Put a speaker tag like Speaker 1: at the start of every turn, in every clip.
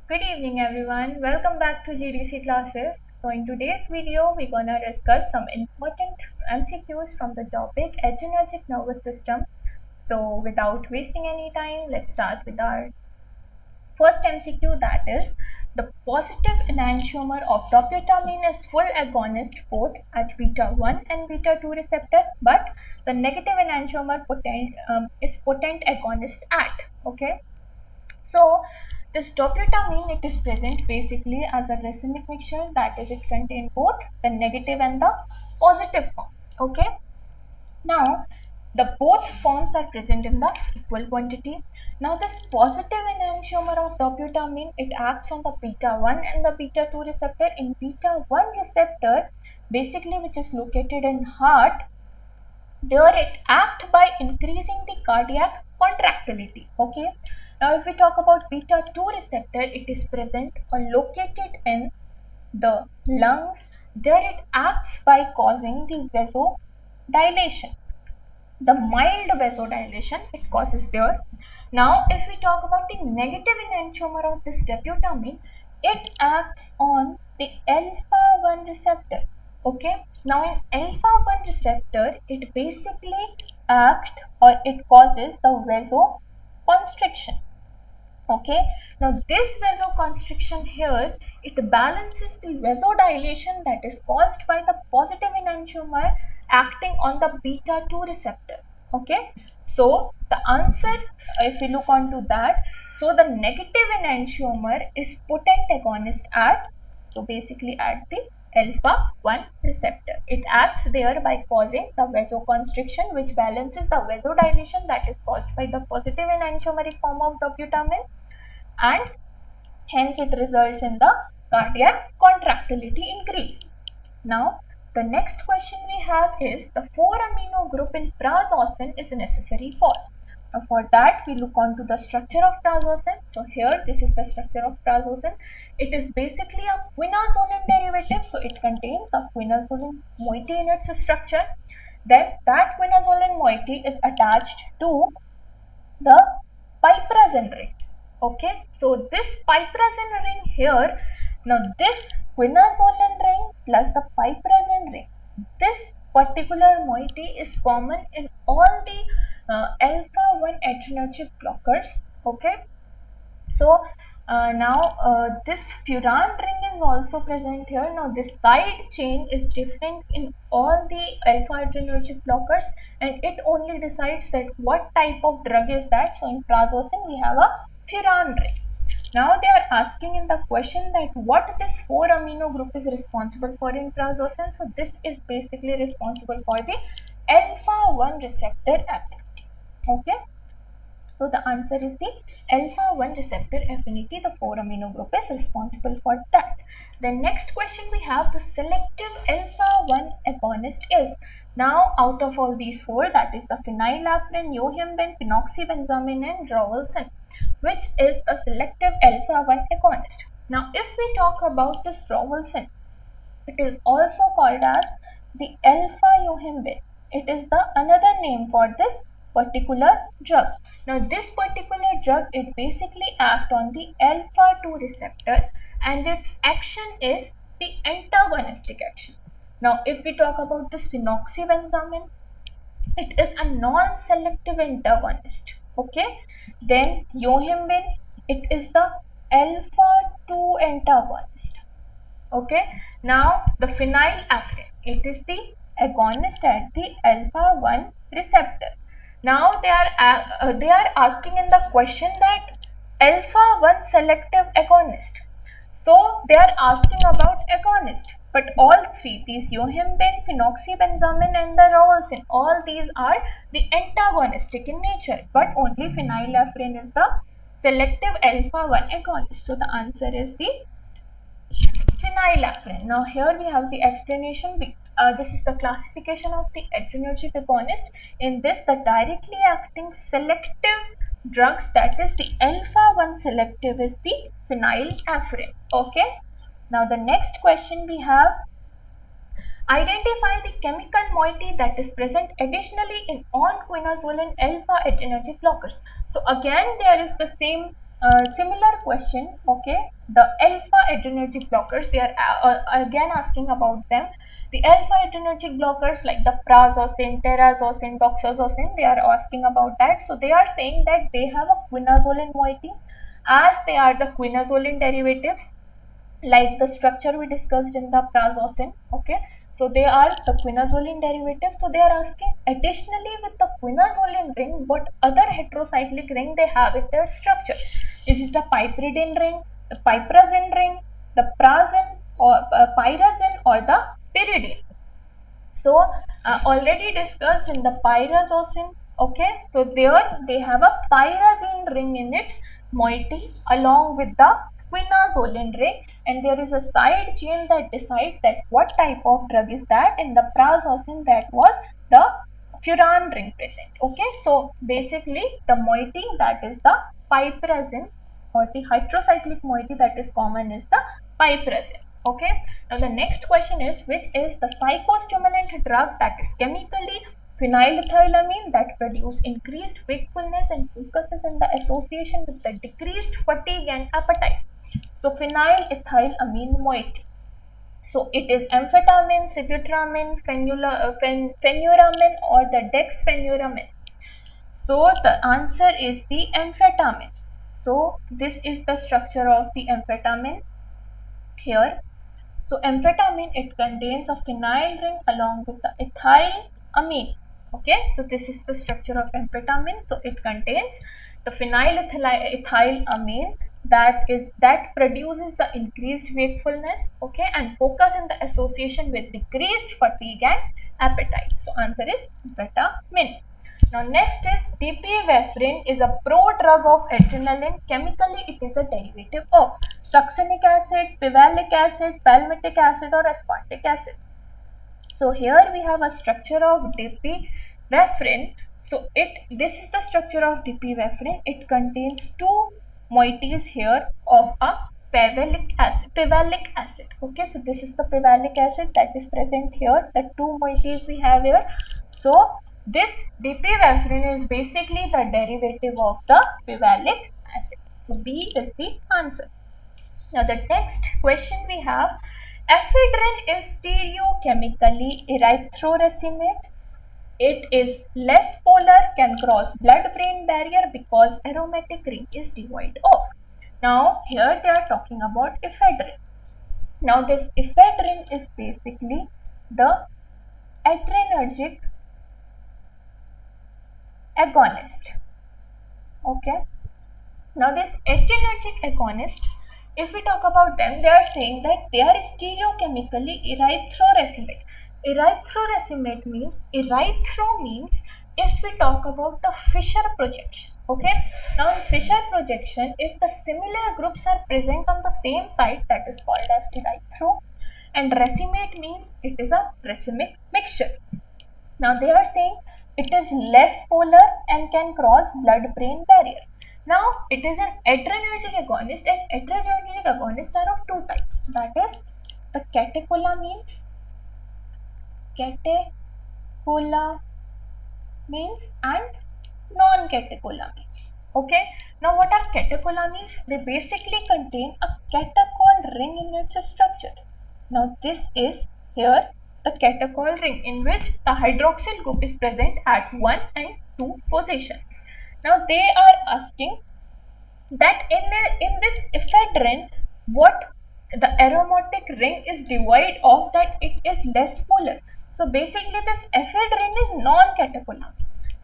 Speaker 1: Good evening everyone, welcome back to GDC classes. So in today's video, we're gonna discuss some important MCQs from the topic adrenergic nervous system. So without wasting any time, let's start with our first MCQ, that is the positive enantiomer of dobutamine is full agonist both at beta 1 and beta 2 receptor, but the negative enantiomer is potent agonist at, okay. So this dobutamine, it is present basically as a racemic mixture, that is it contains both the negative and the positive form, okay. Now the both forms are present in the equal quantity. Now this positive enantiomer of dobutamine, it acts on the beta 1 and the beta 2 receptor. In beta 1 receptor basically, which is located in heart, there it acts by increasing the cardiac contractility, okay. Now if we talk about beta 2 receptor, it is present or located in the lungs. There it acts by causing the vasodilation, the mild vasodilation it causes there. Now if we talk about the negative enantiomer of this dobutamine, it acts on the alpha 1 receptor, okay. Now in alpha 1 receptor, it basically acts or it causes the vasoconstriction, okay. Now this vasoconstriction here, it balances the vasodilation that is caused by the positive enantiomer acting on the beta 2 receptor, okay. So the answer, if we look on to that, so the negative enantiomer is potent agonist at, so basically at the alpha 1 receptor. It acts there by causing the vasoconstriction, which balances the vasodilation that is caused by the positive enantiomeric form of dobutamine, and hence it results in the cardiac contractility increase. Now the next question we have is the 4-amino group in prazosin is necessary for. Now for that, we look on to the structure of prazosin. So here this is the structure of prazosin. It is basically a quinazoline derivative, so it contains a quinazoline moiety in its structure. Then that quinazoline moiety is attached to the piperazine ring, okay. So this piperazine ring here, now this quinazoline ring plus the piperazine ring, this particular moiety is common in all the alpha 1 adrenergic blockers, okay. So now this furan ring is also present here. Now this side chain is different in all the alpha adrenergic blockers, and it only decides that what type of drug is that. So in prazosin we have a furan ring. Now they are asking in the question that what this 4-amino group is responsible for in prazosin. So this is basically responsible for the alpha 1 receptor affinity, okay. So the answer is the alpha 1 receptor affinity. The 4-amino group is responsible for that. The next question we have, the selective alpha 1 agonist is. Now out of all these four, that is the phenylephrine, yohimbine, phenoxybenzamine and ravulsin, which is a selective alpha 1 agonist. Now if we talk about this ravulsin, it is also called as the alpha yohimbine. It is the another name for this particular drug. Now this particular drug, it basically acts on the alpha 2 receptor, and its action is the antagonistic action. Now if we talk about this phenoxybenzamine, it is a non-selective antagonist, okay. Then yohimbine, it is the alpha 2 antagonist, okay. Now the phenylephrine, it is the agonist at the alpha 1 receptor. Now they are asking in the question that alpha 1 selective agonist. So they are asking about agonist, but all three, these yohimbine, phenoxybenzamine and the ravulsin, all these are the antagonistic in nature, but only phenylephrine is the selective alpha 1 agonist. So the answer is the phenylephrine. Now here we have the explanation. This is the classification of the adrenergic agonist. In this, the directly acting selective drugs, that is the alpha 1 selective, is the phenylephrine, okay. Now the next question we have, identify the chemical moiety that is present additionally in on quinazoline alpha adrenergic blockers. So again there is the same Similar question, okay, the alpha adrenergic blockers, they are again asking about them. The alpha adrenergic blockers like the prazosin, terazosin, doxazosin, they are asking about that. So they are saying that they have a quinazoline moiety, as they are the quinazoline derivatives, like the structure we discussed in the prazosin, okay. So they are the quinazoline derivatives. So they are asking additionally with the quinazoline ring, what other heterocyclic ring they have in their structure. Is it the piperidine ring, the piperazine ring, the prazine, or pyrazine, or the pyridine? So already discussed in the pyrazosin, okay. So there they have a pyrazine ring in its moiety along with the quinazoline ring, and there is a side chain that decides that what type of drug is that. In the prazosin, that was the furan ring present, okay. So basically the moiety that is the piperazine, or the heterocyclic moiety that is common is the piperazine, okay. Now the next question is, which is the psychostimulant drug that is chemically phenylethylamine that produce increased wakefulness and focuses in the association with the decreased fatigue and appetite. So phenylethylamine moiety. So it is amphetamine, sibutramine, phenyuramine, or the dexphenyuramine. So the answer is the amphetamine. So this is the structure of the amphetamine here. So amphetamine, it contains a phenyl ring along with the ethylamine. Okay, so this is the structure of amphetamine. So it contains the phenylethylamine that produces the increased wakefulness, okay, and focus in the association with decreased fatigue and appetite. So answer is amphetamine. Now next is dipivefrin is a prodrug of adrenaline. Chemically, it is a derivative of succinic acid, pivallic acid, palmitic acid, or aspartic acid. So here we have a structure of dipivefrin. So this is the structure of dipivefrin. It contains two moieties here of a pivallic acid. Okay, so this is the pivallic acid that is present here. The two moieties we have here. So this dipivefrin is basically the derivative of the pivallic acid. So B is the answer. Now the next question we have, ephedrine is stereochemically erythroracemate. It is less polar, can cross blood-brain barrier because aromatic ring is devoid of. Now here they are talking about ephedrine. Now this ephedrine is basically the adrenergic agonist. Okay. Now these adrenergic agonists, if we talk about them, they are saying that they are stereochemically erythroracemate. Erythroracemate means, erythro means if we talk about the Fischer projection. Okay. Now in Fischer projection, if the similar groups are present on the same site, that is called as erythro, and racemate means it is a racemic mixture. Now they are saying it is less polar and can cross blood-brain barrier. Now it is an adrenergic agonist, and adrenergic agonists are of two types. That is the catecholamines and non-catecholamines. Okay. Now what are catecholamines? They basically contain a catechol ring in its structure. Now this is here the catechol ring in which the hydroxyl group is present at 1 and 2 position. Now they are asking that in this ephedrine, what the aromatic ring is devoid of, that it is less polar. So basically this ephedrine is non-catecholamine.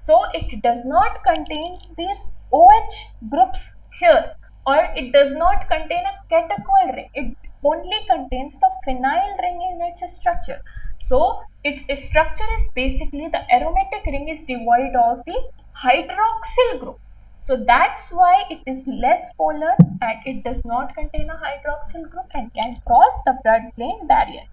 Speaker 1: So it does not contain these OH groups here, or it does not contain a catechol ring. It only contains the phenyl ring in its structure. So its structure is basically the aromatic ring is devoid of the hydroxyl group. So that's why it is less polar and it does not contain a hydroxyl group and can cross the blood-brain barrier.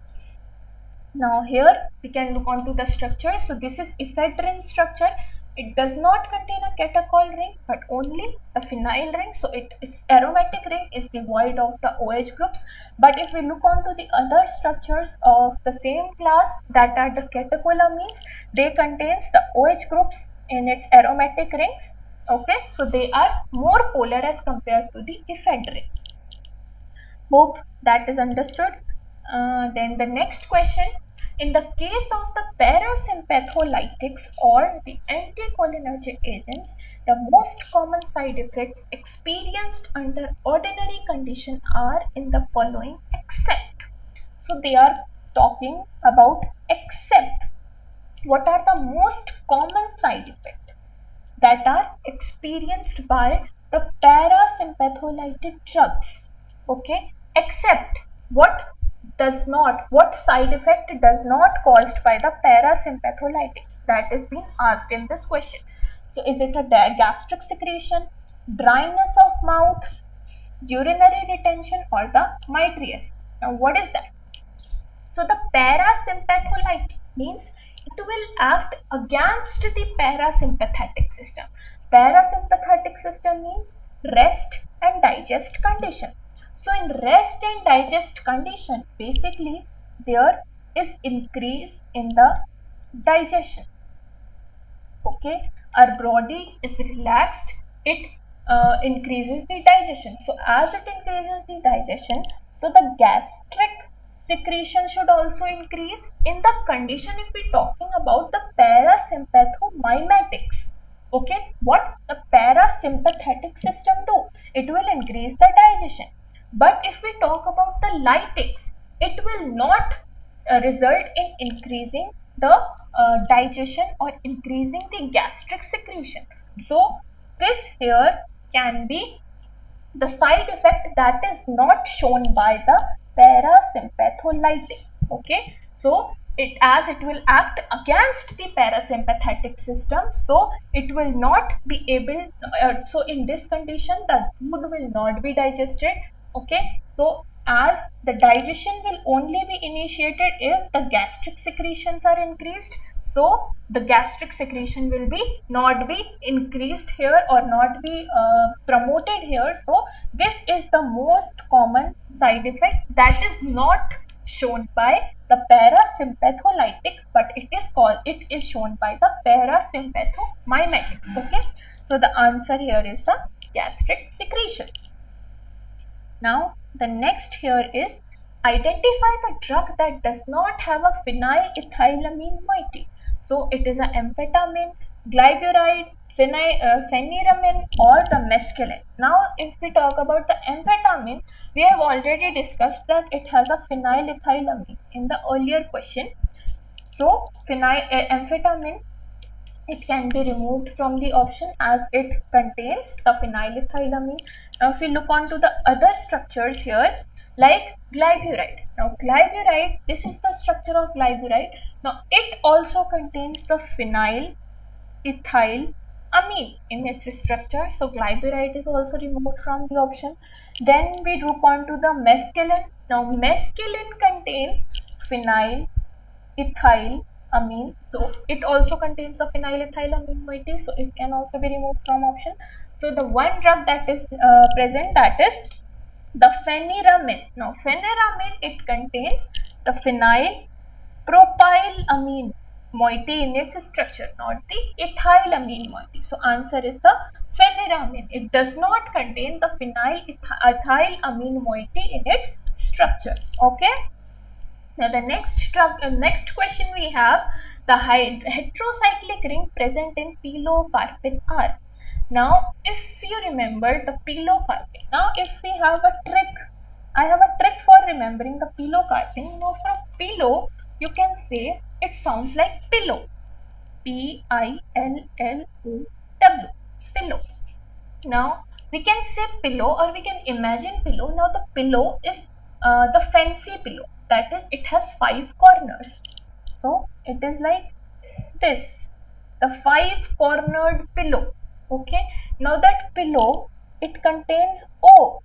Speaker 1: Now here we can look onto the structure. So this is ephedrine structure. It does not contain a catechol ring but only the phenyl ring. So its aromatic ring is devoid of the OH groups. But if we look onto the other structures of the same class, that are the catecholamines, they contains the OH groups in its aromatic rings. Okay, so they are more polar as compared to the ephedrine. Hope that is understood. Then the next question, in the case of the parasympatholytics or the anticholinergic agents, the most common side effects experienced under ordinary condition are in the following except. So they are talking about except. What are the most common side effects that are experienced by the parasympatholytic drugs? Okay, except what side effect does not caused by the parasympatholytics, that is being asked in this question. So is it a gastric secretion, dryness of mouth, urinary retention, or the mydriasis? Now what is that? So the parasympatholytic means it will act against the parasympathetic system. Parasympathetic system means rest and digest condition. So in rest and digest condition, basically there is increase in the digestion. Okay, our body is relaxed, it increases the digestion. So as it increases the digestion, so the gastric secretion should also increase. In the condition, if we talking about the parasympathomimetics, okay, what the parasympathetic system do? It will increase the digestion. But if we talk about the lytics, it will not result in increasing the digestion or increasing the gastric secretion. So this here can be the side effect that is not shown by the parasympatholytic. Okay, so it will act against the parasympathetic system, so it will not be able, so in this condition the food will not be digested. Okay, so as the digestion will only be initiated if the gastric secretions are increased, so the gastric secretion will be not be increased here or not be promoted here. So this is the most common side effect that is not shown by the parasympatholytic, but it is shown by the parasympathomimetics. Okay, so the answer here is the gastric secretion. Now the next here is identify the drug that does not have a phenylethylamine moiety. So it is an amphetamine, glyburide, phenyramine, or the mescaline. Now if we talk about the amphetamine, we have already discussed that it has a phenylethylamine in the earlier question. So amphetamine, it can be removed from the option as it contains the phenylethylamine. Now if we look on to the other structures here, like glyburide. Now glyburide, this is the structure of glyburide. Now it also contains the phenylethylamine in its structure. So glyburide is also removed from the option. Then we look on to the mescaline. Now mescaline contains phenylethylamine. So it also contains the phenylethylamine moiety, so it can also be removed from option. So the one drug that is present, that is the phenyramine. Now phenyramine, it contains the phenylpropylamine moiety in its structure, not the ethylamine moiety. So answer is the phenyramine. It does not contain the phenylethylamine moiety in its structure. Okay. Now the next question we have, the heterocyclic ring present in pilocarpine are. Now if you remember the pilocarpine, now if we have a trick, I have a trick for remembering the pilocarpine. Now from pilo, you can say it sounds like pillow, P-I-L-L-O-W, pillow. Now we can say pillow or we can imagine pillow. Now the pillow is the fancy pillow, that is it has 5 corners. So it is like this, the 5-cornered pillow. Okay, now that pillow, it contains O.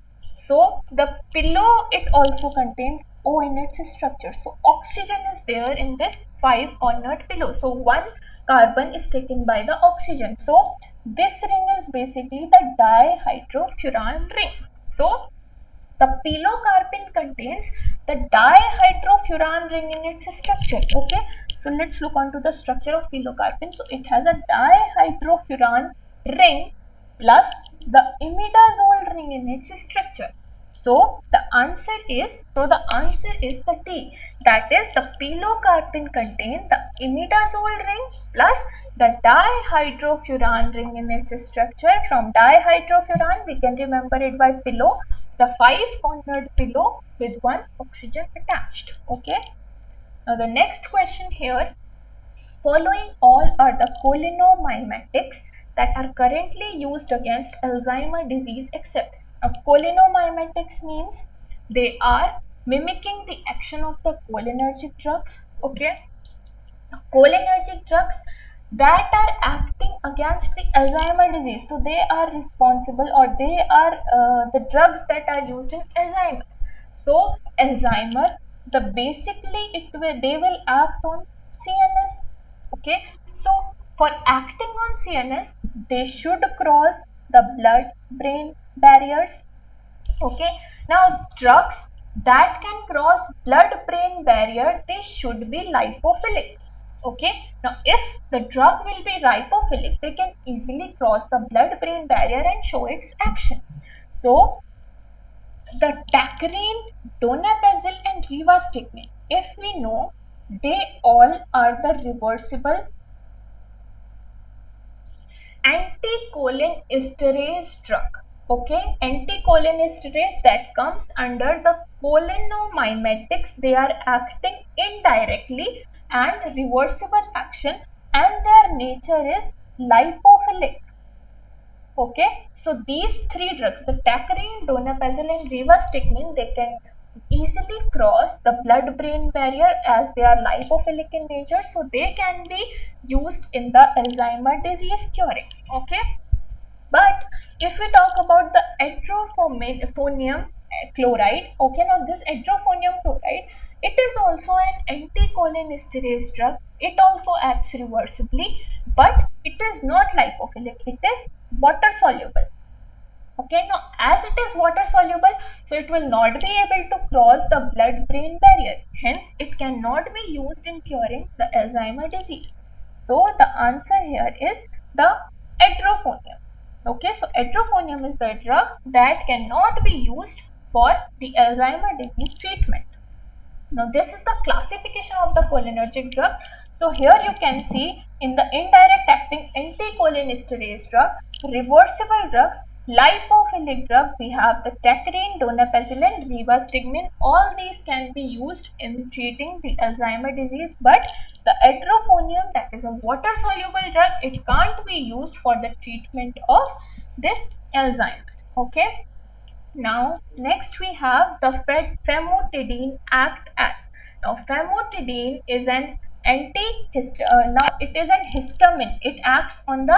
Speaker 1: So the pillow, it also contains O in its structure. So oxygen is there in this 5-cornered pillow. So 1 carbon is taken by the oxygen. So this ring is basically the dihydrofuran ring. So the pilocarpine contains the dihydrofuran ring in its structure. Okay, so let's look on to the structure of pilocarpine. So it has a dihydrofuran ring plus the imidazole ring in its structure. So the answer is the D. That is, the pilocarpine contain the imidazole ring plus the dihydrofuran ring in its structure. From dihydrofuran, we can remember it by pillow, the 5-cornered pillow with one oxygen attached. Okay. Now the next question here. Following all are the cholinomimetics that are currently used against Alzheimer's disease except. Now, cholinomimetics means they are mimicking the action of the cholinergic drugs. Okay, cholinergic drugs that are acting against the Alzheimer's disease. So they are responsible, or they are the drugs that are used in Alzheimer's. So Alzheimer, they will act on CNS. Okay, so for acting on CNS, they should cross the blood-brain barriers. Okay, now drugs that can cross blood-brain barrier, they should be lipophilic. Okay, now if the drug will be lipophilic, they can easily cross the blood-brain barrier and show its action. So the tacrine, donepezil and rivastigmine, if we know, they all are the reversible anticholinesterase drug. Okay, anticholinesterase that comes under the cholinomimetics. They are acting indirectly and reversible action, and their nature is lipophilic. Okay, so these three drugs, the tacrine, donepezil and rivastigmine, they can easily cross the blood-brain barrier as they are lipophilic in nature, so they can be used in the Alzheimer's disease curing. Okay, but if we talk about the edrophonium chloride, okay, now this edrophonium chloride, it is also an anticholinesterase drug. It also acts reversibly, but it is not lipophilic. It is water soluble. Okay, now as it is water soluble, so it will not be able to cross the blood-brain barrier. Hence, it cannot be used in curing the Alzheimer's disease. So the answer here is the edrophonium. Okay, so edrophonium is the drug that cannot be used for the Alzheimer's disease treatment. Now this is the classification of the cholinergic drug. So here you can see in the indirect acting anticholinesterase drug, reversible drugs, lipophilic drug, we have the tacrine, donepezil and rivastigmine. All these can be used in treating the Alzheimer's disease, but the edrophonium, that is a water soluble drug, it can't be used for the treatment of this Alzheimer's. Okay. Now next we have the famotidine act as. Now famotidine is an now it is an histamine. It acts on the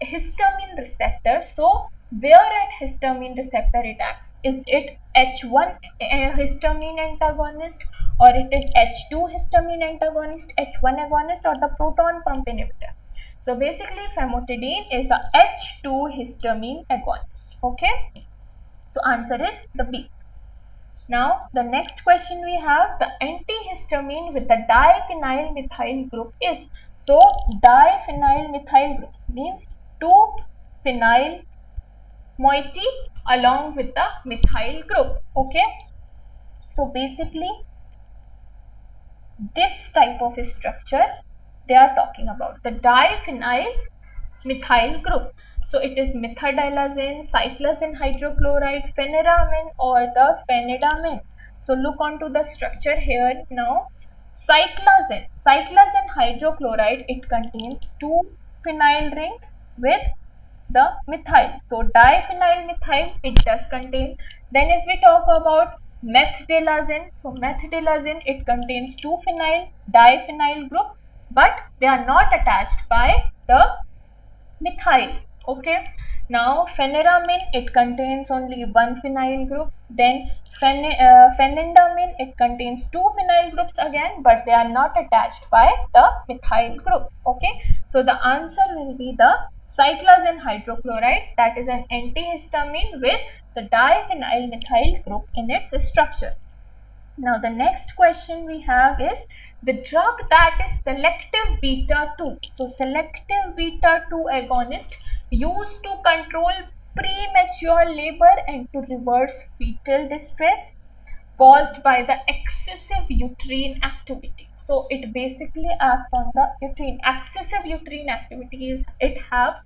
Speaker 1: histamine receptor. So where at histamine receptor it acts? Is it H1 histamine antagonist, or it is H2 histamine antagonist, H1 agonist, or the proton pump inhibitor? So basically famotidine is a H2 histamine agonist. Okay. So answer is the B. Now the next question we have, the antihistamine with the diphenyl methyl group is. So diphenyl methyl group means 2 phenyl moiety along with the methyl group. Okay. So basically this type of structure they are talking about, the diphenyl methyl group. So it is methadilazine, cyclazine hydrochloride, pheneramine or the phenidamine. So look onto the structure here now. Cyclazine hydrochloride, it contains 2 phenyl rings with the methyl. So diphenyl methyl it does contain. Then if we talk about methdilazine, so methdilazine it contains 2 phenyl diphenyl group, but they are not attached by the methyl. Okay, now pheneramine it contains only 1 phenyl group. Then phenidamine it contains 2 phenyl groups again, but they are not attached by the methyl group. Okay, so the answer will be the cyclazine hydrochloride, that is an antihistamine with the diphenyl methyl group in its structure. Now the next question we have is the drug that is selective beta 2. So selective beta 2 agonist used to control premature labor and to reverse fetal distress caused by the excessive uterine activity. So it basically acts on the uterine. Excessive uterine activities it have.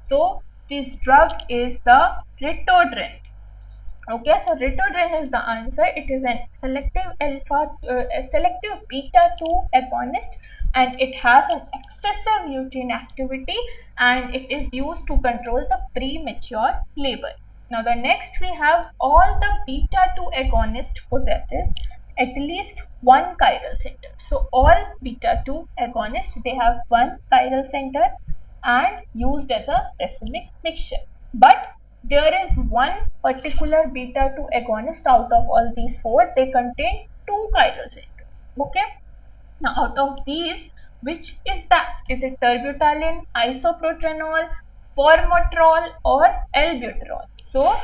Speaker 1: So this drug is the ritodrine. Okay, so ritodrine is the answer. It is a selective beta 2 agonist, and it has an excessive uterine activity, and it is used to control the premature labor. Now the next we have all the beta 2 agonist possesses at least one chiral center. So all beta 2 agonists, they have one chiral center and used as a racemic mixture. But there is one particular beta 2 agonist out of all these four, they contain two chiral centers. Okay. Now out of these, which is that? Is it terbutaline, isoproterenol, formoterol or 𝘿𝑉uterol? So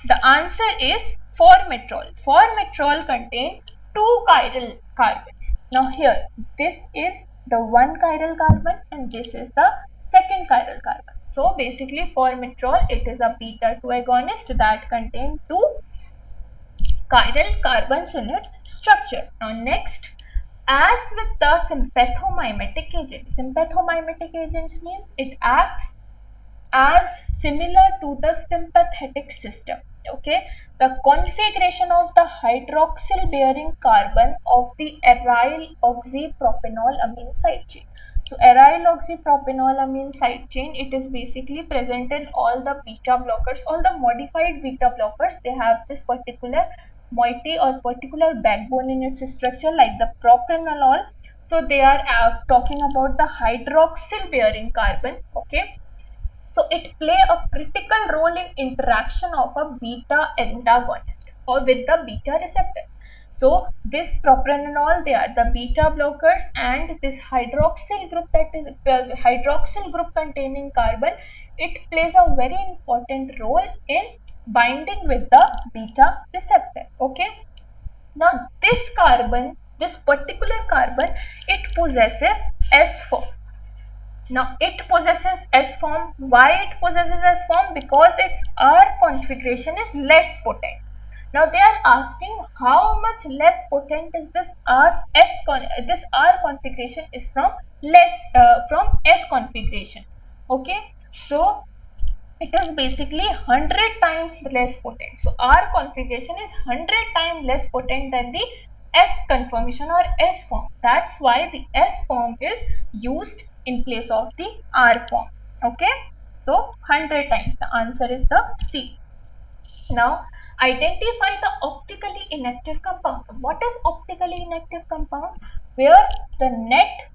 Speaker 1: the answer is formoterol. Formoterol contains two chiral carbons. Now here, this is the one chiral carbon and this is the second chiral carbon. So basically formoterol, it is a beta 2 agonist that contains two chiral carbons in its structure. Now next, as with the sympathomimetic agents means it acts as similar to the sympathetic system. Okay, the configuration of the hydroxyl bearing carbon of the aryl-oxypropanol amine side chain. So aryl-oxypropanol amine side chain, it is basically present in all the beta blockers, all the modified beta blockers. They have this particular moiety or particular backbone in its structure like the propranolol. So they are talking about the hydroxyl bearing carbon. Okay, so it play a critical role in interaction of a beta antagonist or with the beta receptor. So this propranolol, they are the beta blockers, and this hydroxyl group, that is hydroxyl group containing carbon, it plays a very important role in binding with the beta receptor. Okay. Now this carbon, this particular carbon, it possesses S form. Now it possesses S form. Why it possesses S form? Because its R configuration is less potent. Now they are asking how much less potent is this this R configuration is from S configuration. Okay, so it is basically 100 times less potent. So R configuration is 100 times less potent than the S conformation or S form. That's why the S form is used in place of the R form. Okay, so 100 times. The answer is the C. Now identify the optically inactive compound. What is optically inactive compound? Where the net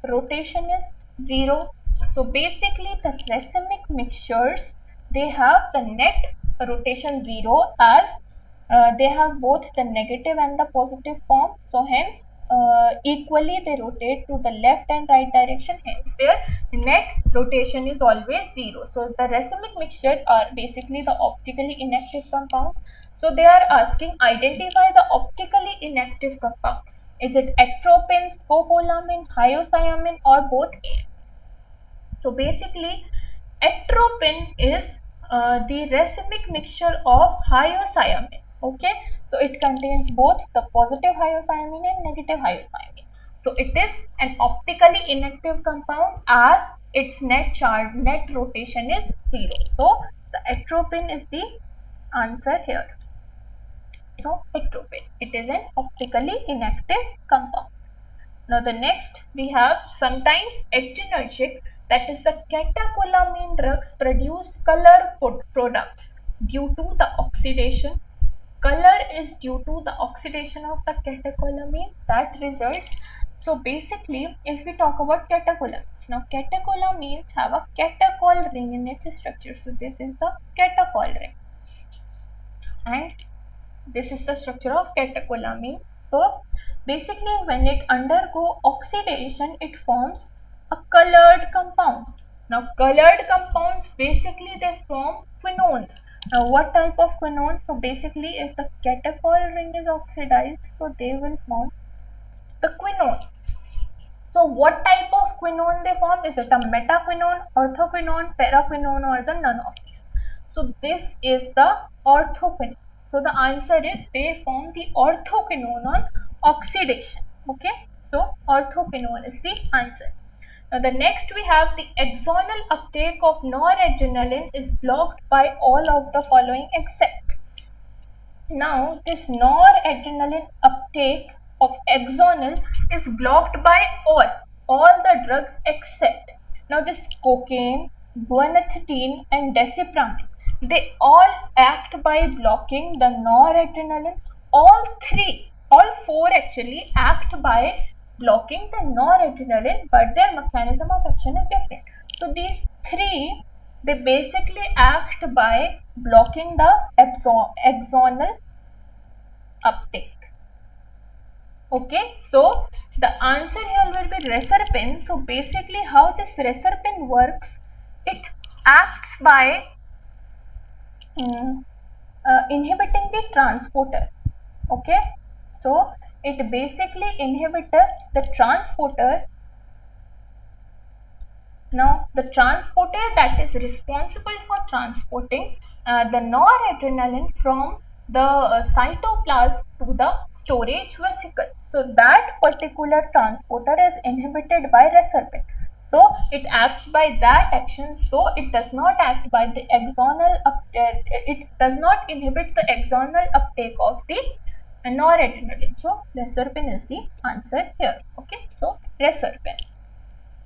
Speaker 1: rotation is 0. So basically the racemic mixtures, they have the net rotation 0 as they have both the negative and the positive form. So hence equally they rotate to the left and right direction, hence their net rotation is always 0. So the racemic mixtures are basically the optically inactive compounds. So they are asking identify the optically inactive compound. Is it atropine, scopolamine, hyoscyamine or both A? So basically atropine is the racemic mixture of hyoscyamine. Okay, so it contains both the positive hyoscyamine and negative hyoscyamine. So it is an optically inactive compound as its net rotation is 0. So the atropine is the answer here. So atropine, it is an optically inactive compound. Now the next we have sometimes adrenergic, that is the catecholamine drugs produce color products due to the oxidation. Color is due to the oxidation of the catecholamine that results. So basically if we talk about catecholamines, now catecholamines have a catechol ring in its structure. So this is the catechol ring and this is the structure of catecholamine. So basically when it undergo oxidation, it forms a colored compounds. Now colored compounds, basically they form quinones. Now what type of quinones? So basically if the catechol ring is oxidized, so they will form the quinone. So what type of quinone they form? Is it a metaquinone, orthoquinone, paraquinone, or the none of these? So this is the orthoquinone. So the answer is they form the orthoquinone on oxidation. Okay, so orthoquinone is the answer. Now the next we have the axonal uptake of noradrenaline is blocked by all of the following except. Now this noradrenaline uptake of axonal is blocked by all the drugs except. Now this cocaine, guanethine and desipramine, they all act by blocking the noradrenaline. All four actually act by blocking the noradrenaline, but their mechanism of action is different. So these three, they basically act by blocking the axonal uptake. Okay, so the answer here will be reserpine. So basically how this reserpine works, it acts by inhibiting the transporter. Okay, so it basically inhibits the transporter. Now the transporter that is responsible for transporting the noradrenaline from the cytoplasm to the storage vesicle. So that particular transporter is inhibited by reserpine. So it acts by that action. So it does not act by the axonal uptake. It does not inhibit the axonal uptake of the noradrenaline. So reserpine is the answer here. Okay, so reserpine.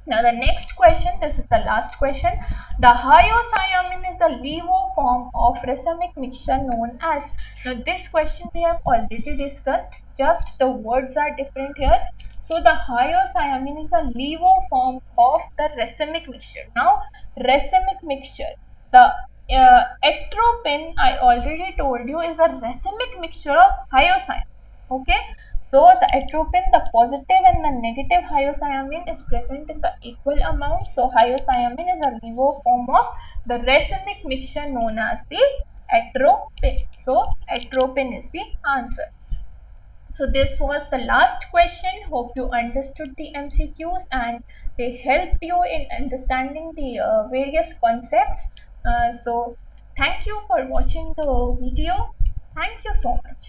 Speaker 1: Now the next question, this is the last question. The 𝙂𝙎𝑃ℎ is the LEVO form of racemic mixture known as. Now this question we have already discussed, just the words are different here. So the 𝙂𝙎𝑃ℎ is a LEVO form of the racemic mixture. Now racemic mixture, the atropine I already told you is a racemic mixture of 𝙂𝙎. Okay. So the atropine, the positive and the negative 𝙂𝙎𝑃ℎ is present in the equal amount. So 𝙂𝙎𝑃ℎ is a LEVO form of the racemic mixture known as the atropine. So atropine is the answer. So this was the last question. Hope you understood the MCQs and they helped you in understanding the various concepts. So thank you for watching the video. Thank you so much.